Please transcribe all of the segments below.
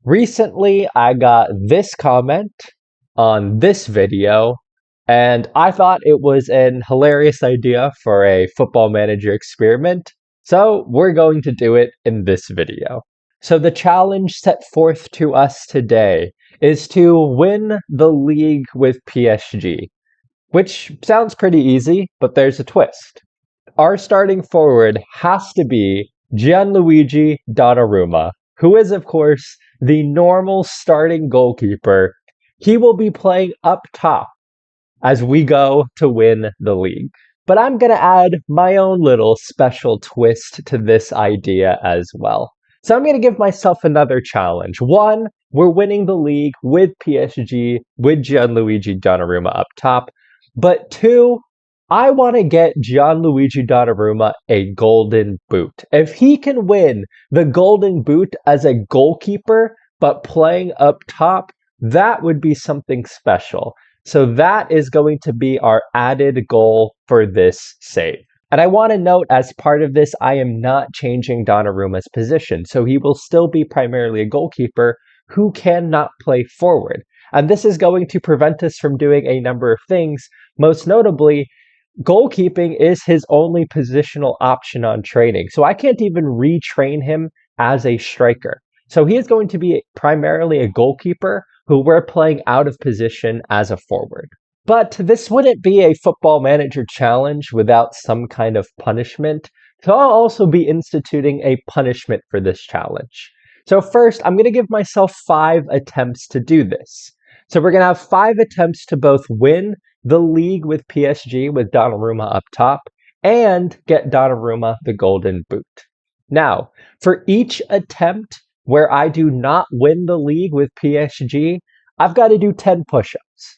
Recently, I got this comment on this video, and I thought it was an hilarious idea for a football manager experiment, so we're going to do it in this video. So the challenge set forth to us today is to win the league with PSG, which sounds pretty easy, but there's a twist. Our starting forward has to be Gianluigi Donnarumma, who is, of course, the normal starting goalkeeper. He will be playing up top as we go to win the league. But I'm going to add my own little special twist to this idea as well. So I'm going to give myself another challenge. One, we're winning the league with PSG, with Gianluigi Donnarumma up top. But two, I want to get Gianluigi Donnarumma a golden boot. If he can win the golden boot as a goalkeeper, but playing up top, that would be something special. So that is going to be our added goal for this save. And I want to note, as part of this, I am not changing Donnarumma's position. So he will still be primarily a goalkeeper who cannot play forward. And this is going to prevent us from doing a number of things. Most notably, goalkeeping is his only positional option on training. So I can't even retrain him as a striker. So he is going to be primarily a goalkeeper who we're playing out of position as a forward. But this wouldn't be a football manager challenge without some kind of punishment. So I'll also be instituting a punishment for this challenge. So first, I'm going to give myself 5 attempts to do this. So we're going to have 5 attempts to both win the league with PSG with Donnarumma up top and get Donnarumma the golden boot. Now, for each attempt where I do not win the league with PSG, I've got to do 10 push-ups.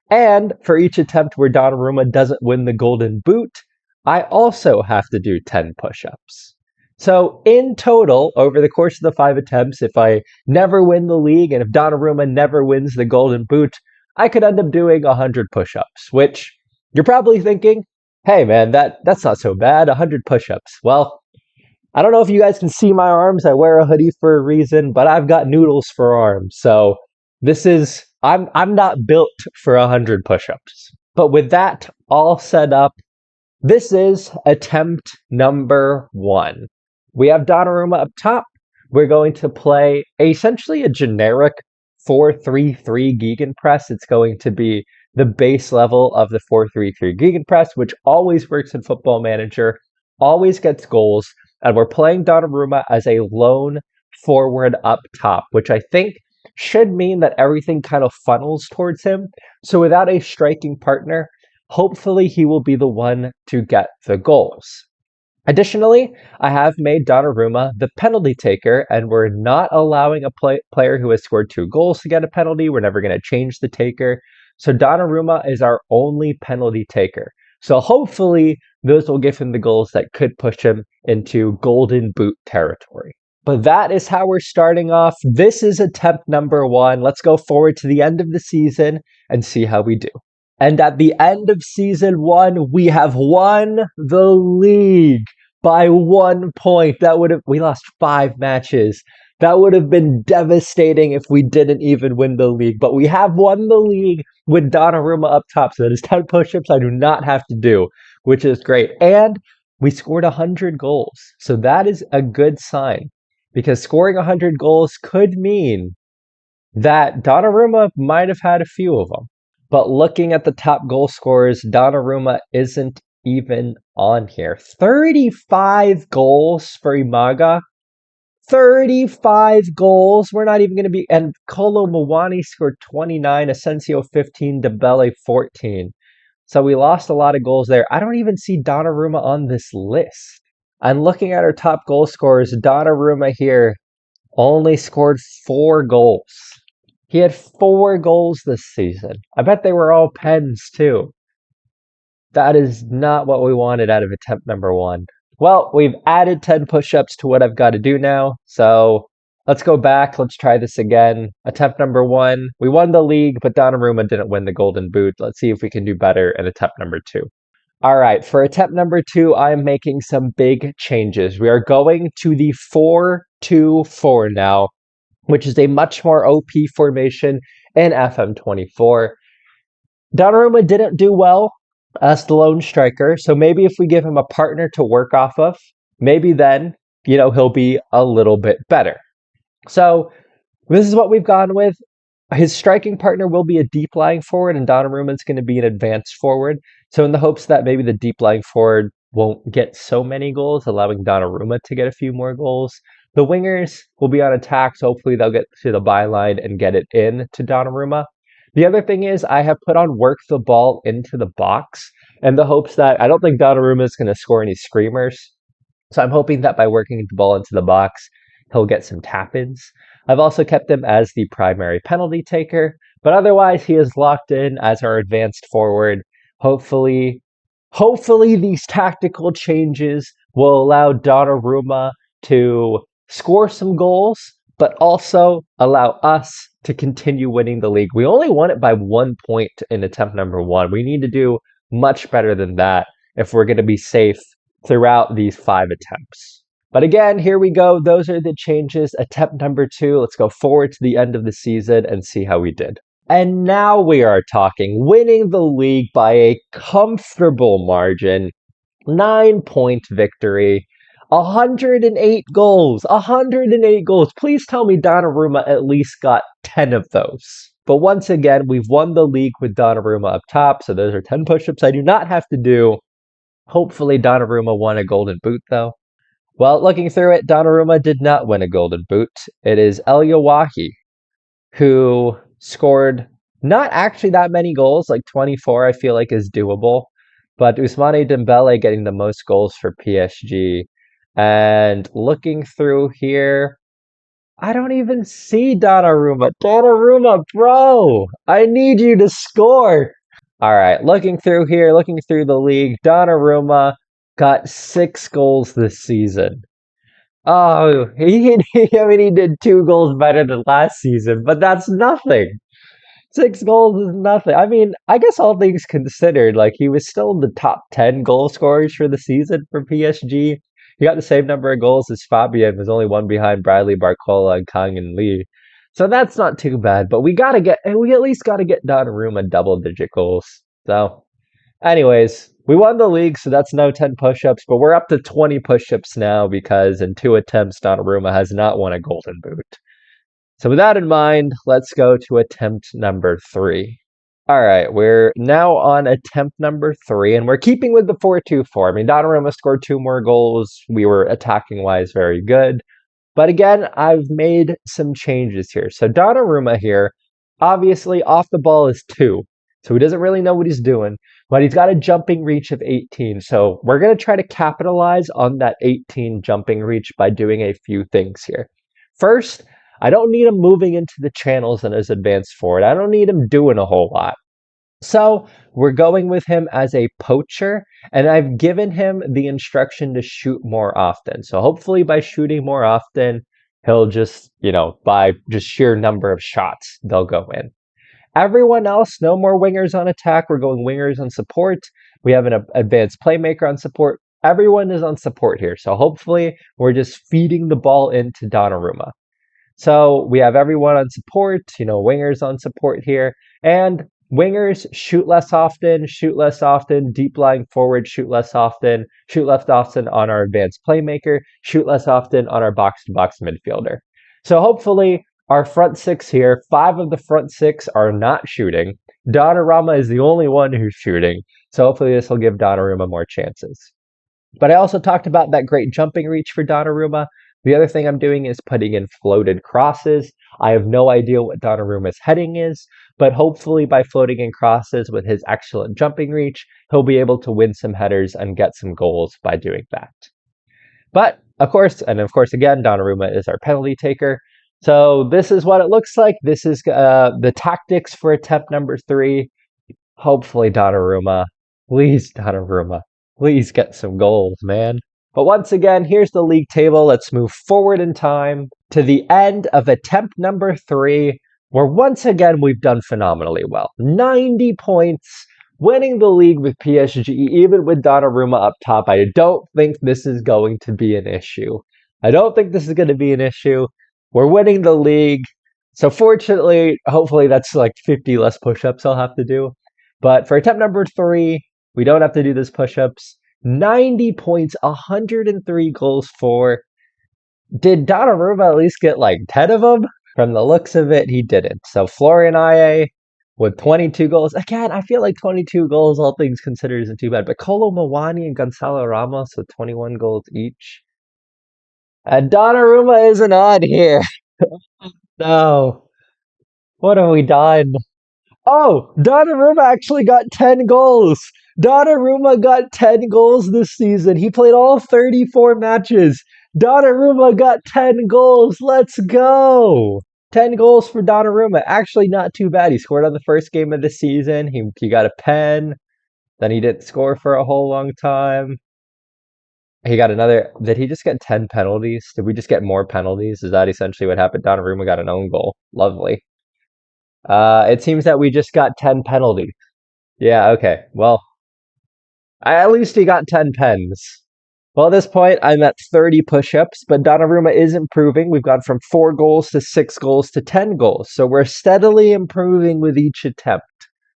And for each attempt where Donnarumma doesn't win the golden boot, I also have to do 10 push-ups. So in total, over the course of the 5 attempts, if I never win the league and if Donnarumma never wins the golden boot, I could end up doing 100 push-ups, which you're probably thinking, hey man, that's not so bad, 100 push-ups. Well, I don't know if you guys can see my arms. I wear a hoodie for a reason, but I've got noodles for arms. So I'm not built for 100 push-ups. But with that all set up, this is attempt number 1. We have Donnarumma up top. We're going to play essentially a generic 4-3-3 gegenpress. It's going to be the base level of the 4-3-3 gegenpress, which always works in Football Manager, always gets goals. And we're playing Donnarumma as a lone forward up top, which I think should mean that everything kind of funnels towards him. So without a striking partner, hopefully he will be the one to get the goals. Additionally, I have made Donnarumma the penalty taker, and we're not allowing a player who has scored 2 goals to get a penalty. We're never going to change the taker. So Donnarumma is our only penalty taker. So hopefully those will give him the goals that could push him into golden boot territory. But that is how we're starting off. This is attempt number 1. Let's go forward to the end of the season and see how we do. And at the end of season 1, we have won the league by 1 point. We lost 5 matches. That would have been devastating if we didn't even win the league. But we have won the league with Donnarumma up top. So that is 10 push-ups I do not have to do, which is great. And we scored 100 goals. So that is a good sign, because scoring 100 goals could mean that Donnarumma might have had a few of them. But looking at the top goal scorers, Donnarumma isn't even on here. 35 goals for Imaga. 35 goals. We're not even going to be... And Kolo Muani scored 29, Asensio 15, Dembele 14. So we lost a lot of goals there. I don't even see Donnarumma on this list. And looking at our top goal scorers, Donnarumma here only scored 4 goals. He had 4 goals this season. I bet they were all pens too. That is not what we wanted out of attempt number 1. Well, we've added 10 push-ups to what I've got to do now. So let's go back. Let's try this again. Attempt number 1. We won the league, but Donnarumma didn't win the golden boot. Let's see if we can do better in attempt number 2. All right, for attempt number 2, I'm making some big changes. We are going to the 4-2-4 now. which is a much more OP formation in FM24. Donnarumma didn't do well as the lone striker, so maybe if we give him a partner to work off of, maybe then, he'll be a little bit better. So this is what we've gone with. His striking partner will be a deep lying forward, and Donnarumma's going to be an advanced forward. So in the hopes that maybe the deep lying forward won't get so many goals, allowing Donnarumma to get a few more goals. The wingers will be on attack, so hopefully they'll get to the byline and get it in to Donnarumma. The other thing is I have put on work the ball into the box in the hopes that I don't think Donnarumma is going to score any screamers. So I'm hoping that by working the ball into the box, he'll get some tap-ins. I've also kept him as the primary penalty taker, but otherwise he is locked in as our advanced forward. Hopefully these tactical changes will allow Donnarumma to score some goals, but also allow us to continue winning the league. We only won it by 1 point in attempt number 1. We need to do much better than that if we're going to be safe throughout these 5 attempts. But again, here we go. Those are the changes. Attempt number 2. Let's go forward to the end of the season and see how we did. And now we are talking winning the league by a comfortable margin. 9-point victory. 108 goals. 108 goals. Please tell me Donnarumma at least got 10 of those. But once again, we've won the league with Donnarumma up top. So those are 10 push-ups I do not have to do. Hopefully Donnarumma won a golden boot though. Well, looking through it, Donnarumma did not win a golden boot. It is El Yawahi who scored not actually that many goals, like 24 I feel like is doable, but Ousmane Dembele getting the most goals for PSG. And looking through here, I don't even see Donnarumma. Donnarumma, bro, I need you to score. All right, looking through here, looking through the league, Donnarumma got 6 goals this season. Oh, he did 2 goals better than last season, but that's nothing. 6 goals is nothing. I mean, I guess all things considered, like he was still in the top 10 goal scorers for the season for PSG. He got the same number of goals as Fabian, was only one behind Bradley Barcola and Kang and Lee. So that's not too bad, but we at least gotta get Donnarumma double-digit goals. So, anyways, we won the league, so that's no 10 push-ups, but we're up to 20 push-ups now because in 2 attempts, Donnarumma has not won a golden boot. So with that in mind, let's go to attempt number 3. All right, we're now on attempt number 3, and we're keeping with the 4-2-4. I mean, Donnarumma scored 2 more goals. We were attacking-wise very good. But again, I've made some changes here. So Donnarumma here, obviously off the ball is 2. So he doesn't really know what he's doing, but he's got a jumping reach of 18. So we're going to try to capitalize on that 18 jumping reach by doing a few things here. First, I don't need him moving into the channels in his advanced forward. I don't need him doing a whole lot. So we're going with him as a poacher, and I've given him the instruction to shoot more often. So hopefully by shooting more often, he'll just, by just sheer number of shots, they'll go in. Everyone else, no more wingers on attack. We're going wingers on support. We have an advanced playmaker on support. Everyone is on support here. So hopefully we're just feeding the ball into Donnarumma. So we have everyone on support, wingers on support here. And wingers shoot less often, deep lying forward, shoot less often on our advanced playmaker, shoot less often on our box-to-box midfielder. So hopefully our front 6 here, 5 of the front 6 are not shooting. Donnarumma is the only one who's shooting. So hopefully this will give Donnarumma more chances. But I also talked about that great jumping reach for Donnarumma. The other thing I'm doing is putting in floated crosses. I have no idea what Donnarumma's heading is, but hopefully by floating in crosses with his excellent jumping reach, he'll be able to win some headers and get some goals by doing that. But, of course, again, Donnarumma is our penalty taker. So this is what it looks like. This is the tactics for attempt number 3. Hopefully Donnarumma, please get some goals, man. But once again, here's the league table. Let's move forward in time to the end of attempt number 3, where once again we've done phenomenally well. 90 points, winning the league with PSG, even with Donnarumma up top. I don't think this is going to be an issue. We're winning the league. So fortunately, hopefully that's like 50 less push-ups I'll have to do. But for attempt number 3, we don't have to do this push-ups. 90 points, 103 goals for. Did Donnarumma at least get like 10 of them? From the looks of it, he didn't. So Florian Aye with 22 goals. Again, I feel like 22 goals, all things considered, isn't too bad. But Kolo Muani and Gonzalo Ramos with 21 goals each. And Donnarumma isn't on here. No. What have we done? Oh, Donnarumma actually got 10 goals. Donnarumma got 10 goals this season. He played all 34 matches. Donnarumma got 10 goals. Let's go. 10 goals for Donnarumma. Actually, not too bad. He scored on the first game of the season. He got a pen. Then he didn't score for a whole long time. He got another. Did he just get 10 penalties? Did we just get more penalties? Is that essentially what happened? Donnarumma got an own goal. Lovely. It seems that we just got 10 penalties. Yeah, okay. Well, at least he got 10 pens. Well, at this point, I'm at 30 push-ups, but Donnarumma is improving. We've gone from 4 goals to 6 goals to 10 goals. So we're steadily improving with each attempt.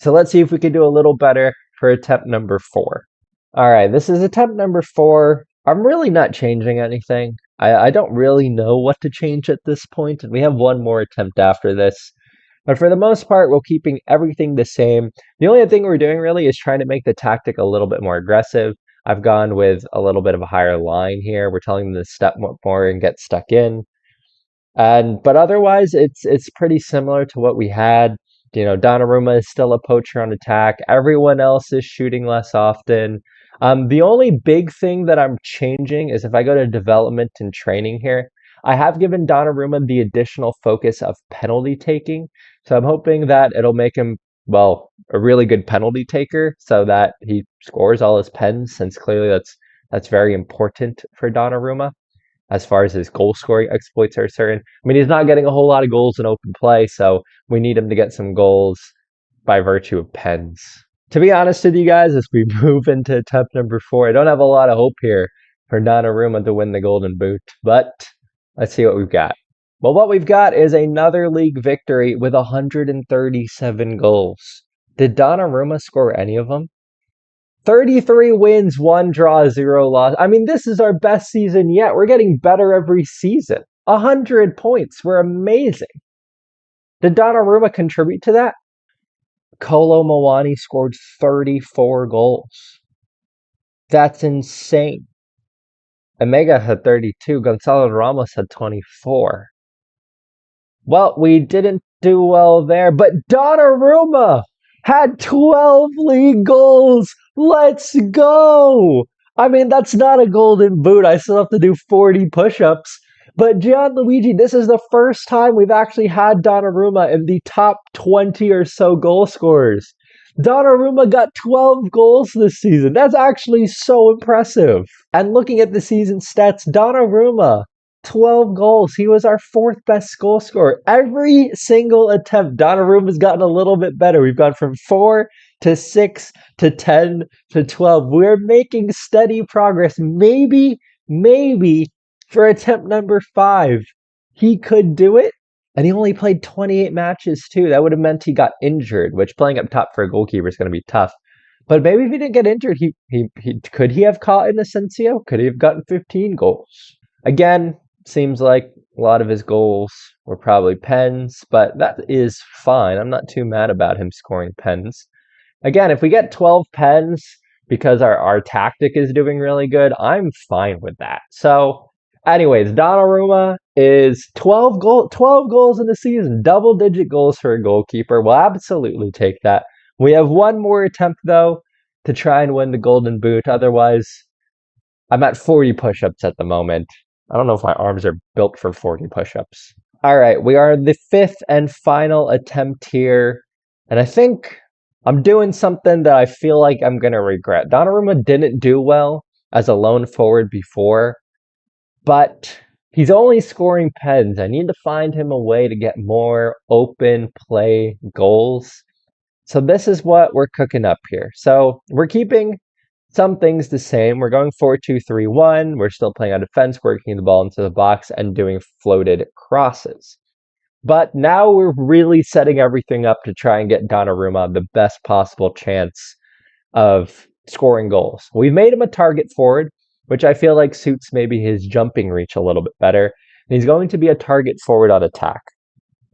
So let's see if we can do a little better for attempt number 4. All right, this is attempt number 4. I'm really not changing anything. I don't really know what to change at this point, and we have one more attempt after this. But for the most part, we're keeping everything the same. The only thing we're doing really is trying to make the tactic a little bit more aggressive. I've gone with a little bit of a higher line here. We're telling them to step more and get stuck in. But otherwise, it's pretty similar to what we had. You know, Donnarumma is still a poacher on attack. Everyone else is shooting less often. The only big thing that I'm changing is if I go to development and training here, I have given Donnarumma the additional focus of penalty taking. So I'm hoping that it'll make him, well, a really good penalty taker so that he scores all his pens, since clearly that's very important for Donnarumma as far as his goal scoring exploits are concerned. I mean, he's not getting a whole lot of goals in open play, so we need him to get some goals by virtue of pens. To be honest with you guys, as we move into attempt number 4, I don't have a lot of hope here for Donnarumma to win the Golden Boot, but let's see what we've got. Well, what we've got is another league victory with 137 goals. Did Donnarumma score any of them? 33 wins, 1 draw, 0 loss. I mean, this is our best season yet. We're getting better every season. 100 points. We're amazing. Did Donnarumma contribute to that? Kolo Muani scored 34 goals. That's insane. Omega had 32. Gonzalo Ramos had 24. Well, we didn't do well there, but Donnarumma had 12 league goals. Let's go. I mean, that's not a golden boot. I still have to do 40 push-ups. But Gianluigi, this is the first time we've actually had Donnarumma in the top 20 or so goal scorers. Donnarumma got 12 goals this season. That's actually so impressive. And looking at the season stats, Donnarumma, 12 goals. He was our 4th best goal scorer. Every single attempt, Donnarumma's gotten a little bit better. We've gone from 4 to 6 to 10 to 12. We're making steady progress. Maybe for attempt number 5, he could do it. And he only played 28 matches too. That would have meant he got injured, which playing up top for a goalkeeper is going to be tough. But maybe if he didn't get injured, he could he have caught in Asensio? Could he have gotten 15 goals? Again, seems like a lot of his goals were probably pens, but that is fine. I'm not too mad about him scoring pens. Again, if we get 12 pens because our tactic is doing really good, I'm fine with that. So anyways, Donnarumma is 12 goals in the season, double-digit goals for a goalkeeper. We'll absolutely take that. We have one more attempt, though, to try and win the Golden Boot. Otherwise, I'm at 40 push-ups at the moment. I don't know if my arms are built for 40 push-ups. All right, we are the 5th and final attempt here. And I think I'm doing something that I feel like I'm going to regret. Donnarumma didn't do well as a lone forward before, but he's only scoring pens. I need to find him a way to get more open play goals. So this is what we're cooking up here. So we're keeping Some things the same. We're going 4-2-3-1. We're still playing on defense, working the ball into the box, and doing floated crosses. But now we're really setting everything up to try and get Donnarumma the best possible chance of scoring goals. We've made him a target forward, which I feel like suits maybe his jumping reach a little bit better. And he's going to be a target forward on attack.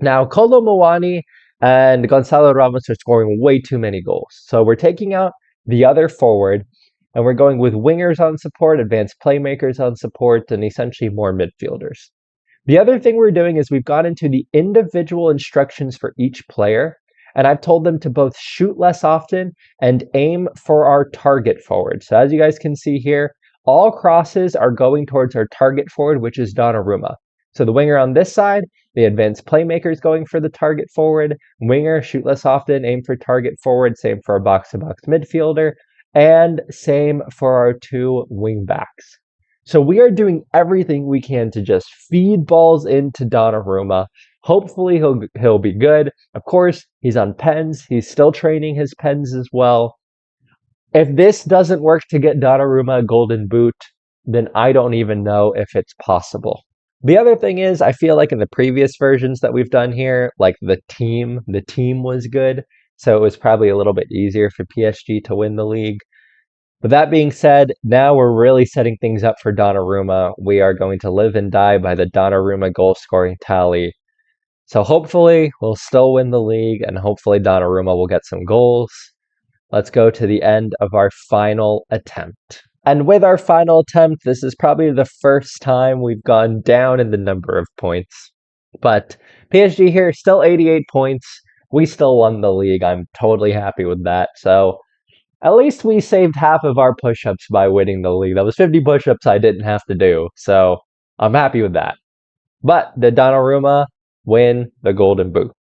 Now, Kolo Muani and Gonzalo Ramos are scoring way too many goals. So we're taking out the other forward and we're going with wingers on support, advanced playmakers on support, and essentially more midfielders. The other thing we're doing is we've gone into the individual instructions for each player, and I've told them to both shoot less often and aim for our target forward. So as you guys can see here, all crosses are going towards our target forward, which is Donnarumma. So the winger on this side, the advanced playmaker is going for the target forward. Winger, shoot less often, aim for target forward. Same for our box-to-box midfielder. And same for our two wing backs. So we are doing everything we can to just feed balls into Donnarumma. Hopefully he'll be good. Of course, he's on pens. He's still training his pens as well. If this doesn't work to get Donnarumma a golden boot, then I don't even know if it's possible. The other thing is, I feel like in the previous versions that we've done here, like the team was good. So it was probably a little bit easier for PSG to win the league. But that being said, now we're really setting things up for Donnarumma. We are going to live and die by the Donnarumma goal scoring tally. So hopefully we'll still win the league and hopefully Donnarumma will get some goals. Let's go to the end of our final attempt. And with our final attempt, this is probably the first time we've gone down in the number of points. But PSG here, still 88 points. We still won the league. I'm totally happy with that. So at least we saved half of our push-ups by winning the league. That was 50 push-ups I didn't have to do. So I'm happy with that. But did Donnarumma win the Golden Boot?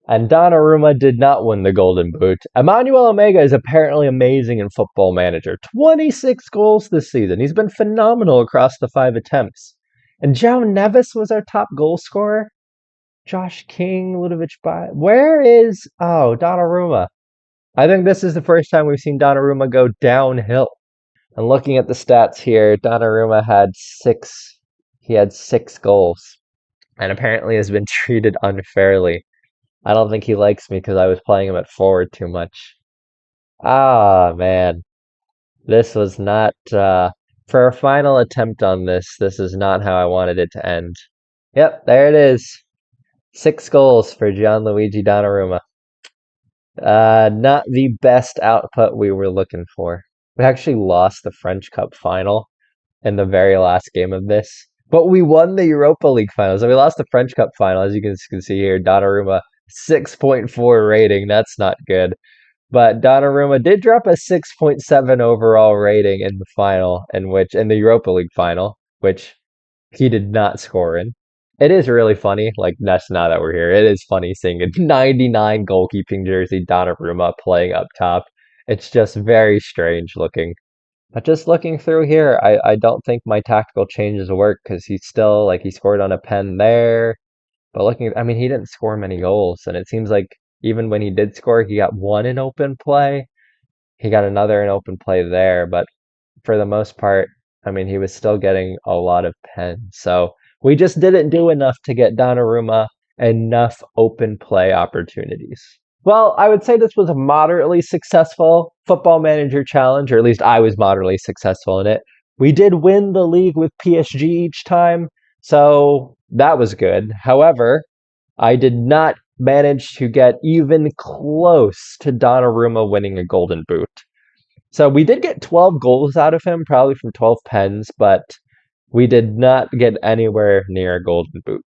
And Donnarumma did not win the Golden Boot. Emmanuel Omega is apparently amazing in Football Manager. 26 goals this season. He's been phenomenal across the 5 attempts. And João Neves was our top goal scorer. Josh King, Ludovic Bay. Where is... Oh, Donnarumma. I think this is the first time we've seen Donnarumma go downhill. And looking at the stats here, Donnarumma had 6... He had 6 goals. And apparently has been treated unfairly. I don't think he likes me because I was playing him at forward too much. Ah, man. This was not, for a final attempt on this is not how I wanted it to end. Yep, there it is. 6 goals for Gianluigi Donnarumma. Not the best output we were looking for. We actually lost the French Cup final in the very last game of this. But we won the Europa League final. So we lost the French Cup final, as you can see here. Donnarumma 6.4 rating. That's not good. But Donnarumma did drop a 6.7 overall rating in the final, in the Europa League final, which he did not score in. It is really funny, like that's now that we're here. It is funny seeing a 99 goalkeeping jersey Donnarumma playing up top. It's just very strange looking. But just looking through here, I don't think my tactical changes work because he's still like he scored on a pen there. But looking, I mean, he didn't score many goals, and it seems like even when he did score, he got one in open play. He got another in open play there, but for the most part, I mean, he was still getting a lot of pens. So we just didn't do enough to get Donnarumma enough open play opportunities. Well, I would say this was a moderately successful Football Manager challenge, or at least I was moderately successful in it. We did win the league with PSG each time, so that was good. However, I did not manage to get even close to Donnarumma winning a Golden Boot. So we did get 12 goals out of him, probably from 12 pens, but we did not get anywhere near a Golden Boot.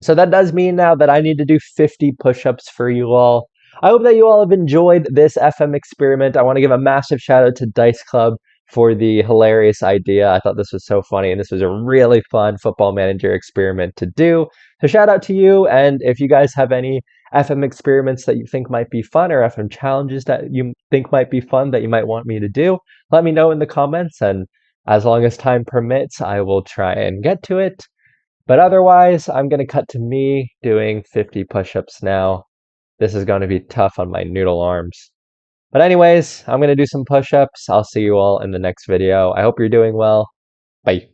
So that does mean now that I need to do 50 push-ups for you all. I hope that you all have enjoyed this FM experiment. I want to give a massive shout out to Dice Club for the hilarious idea. I thought this was so funny, and this was a really fun Football Manager experiment to do. So shout out to you, and if you guys have any FM experiments that you think might be fun, or FM challenges that you think might be fun that you might want me to do, let me know in the comments, and as long as time permits, I will try and get to it. But otherwise, I'm going to cut to me doing 50 push-ups now. This is going to be tough on my noodle arms. But anyways, I'm going to do some push-ups. I'll see you all in the next video. I hope you're doing well. Bye.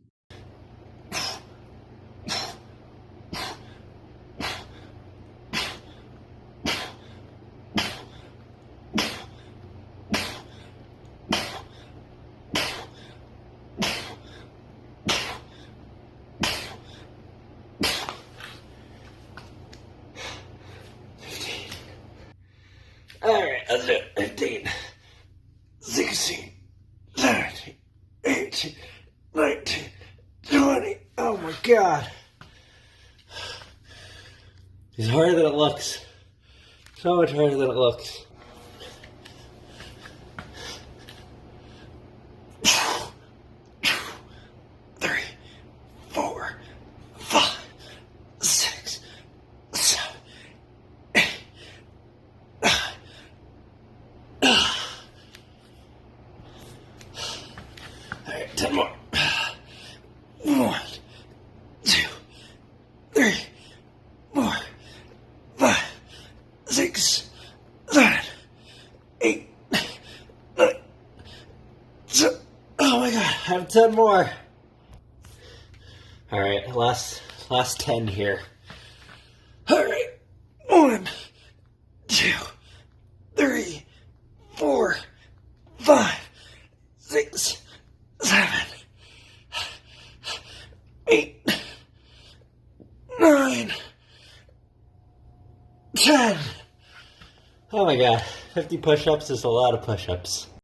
Alright, let's do it. 15, 16, 17, 18, 19, 20. Oh my god. It's harder than it looks. So much harder than it looks. Three, four, five, six, seven, eight, nine. Alright, 10 more. 1, 2, 3, 4, 5, 6, 7, 8, 9, 10. Oh my god, I have 10 more. Alright, last 10 here. Alright, 1, 2, 3, 4, 5, 6, 7, 8, 9, 10. Oh my god, 50 push-ups is a lot of push-ups.